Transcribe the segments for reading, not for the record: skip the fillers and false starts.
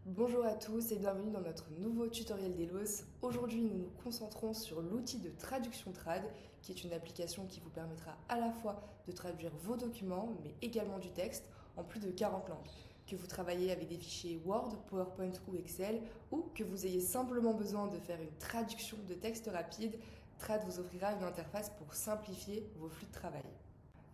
Bonjour à tous et bienvenue dans notre nouveau tutoriel d'Elos. Aujourd'hui, nous nous concentrons sur l'outil de traduction Trad, qui est une application qui vous permettra à la fois de traduire vos documents, mais également du texte, en plus de 40 langues. Que vous travaillez avec des fichiers Word, PowerPoint ou Excel, ou que vous ayez simplement besoin de faire une traduction de texte rapide, Trad vous offrira une interface pour simplifier vos flux de travail.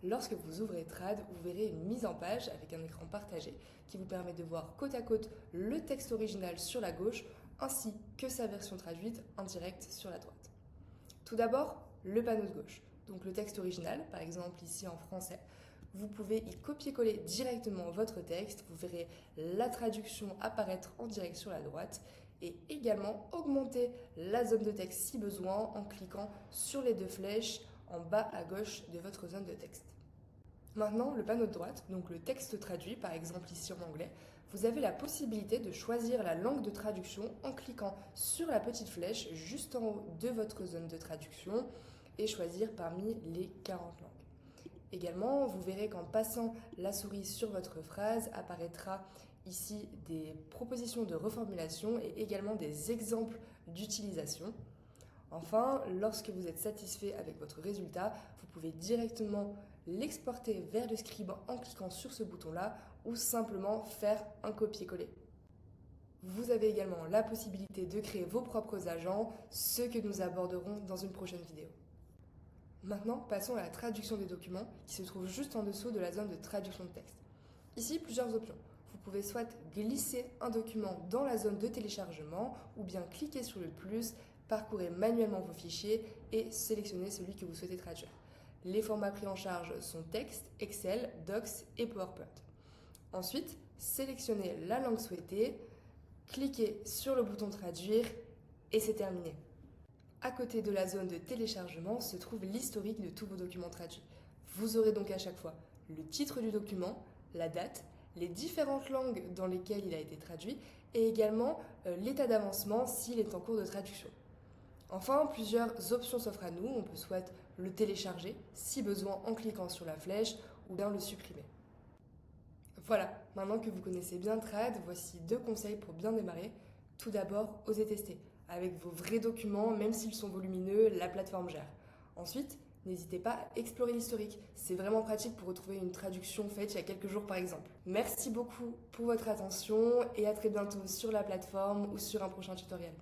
Lorsque vous ouvrez Trad, vous verrez une mise en page avec un écran partagé qui vous permet de voir côte à côte le texte original sur la gauche ainsi que sa version traduite en direct sur la droite. Tout d'abord, le panneau de gauche, donc le texte original, par exemple ici en français. Vous pouvez y copier-coller directement votre texte, vous verrez la traduction apparaître en direct sur la droite et également augmenter la zone de texte si besoin en cliquant sur les deux flèches en bas à gauche de votre zone de texte. Maintenant, le panneau de droite, donc le texte traduit, par exemple ici en anglais, vous avez la possibilité de choisir la langue de traduction en cliquant sur la petite flèche juste en haut de votre zone de traduction et choisir parmi les 40 langues. Également, vous verrez qu'en passant la souris sur votre phrase apparaîtra ici des propositions de reformulation et également des exemples d'utilisation. Enfin, lorsque vous êtes satisfait avec votre résultat, vous pouvez directement l'exporter vers le scribe en cliquant sur ce bouton-là ou simplement faire un copier-coller. Vous avez également la possibilité de créer vos propres agents, ce que nous aborderons dans une prochaine vidéo. Maintenant, passons à la traduction des documents qui se trouve juste en dessous de la zone de traduction de texte. Ici, plusieurs options. Vous pouvez soit glisser un document dans la zone de téléchargement ou bien cliquer sur le plus, parcourir manuellement vos fichiers et sélectionner celui que vous souhaitez traduire. Les formats pris en charge sont texte, Excel, Docs et PowerPoint. Ensuite, sélectionnez la langue souhaitée, cliquez sur le bouton traduire et c'est terminé. À côté de la zone de téléchargement se trouve l'historique de tous vos documents traduits. Vous aurez donc à chaque fois le titre du document, la date, les différentes langues dans lesquelles il a été traduit et également l'état d'avancement s'il est en cours de traduction. Enfin, plusieurs options s'offrent à nous. On peut soit le télécharger, si besoin en cliquant sur la flèche, ou bien le supprimer. Voilà, maintenant que vous connaissez bien Trad, voici 2 conseils pour bien démarrer. Tout d'abord, osez tester. Avec vos vrais documents, même s'ils sont volumineux, la plateforme gère. Ensuite, n'hésitez pas à explorer l'historique. C'est vraiment pratique pour retrouver une traduction faite il y a quelques jours par exemple. Merci beaucoup pour votre attention et à très bientôt sur la plateforme ou sur un prochain tutoriel.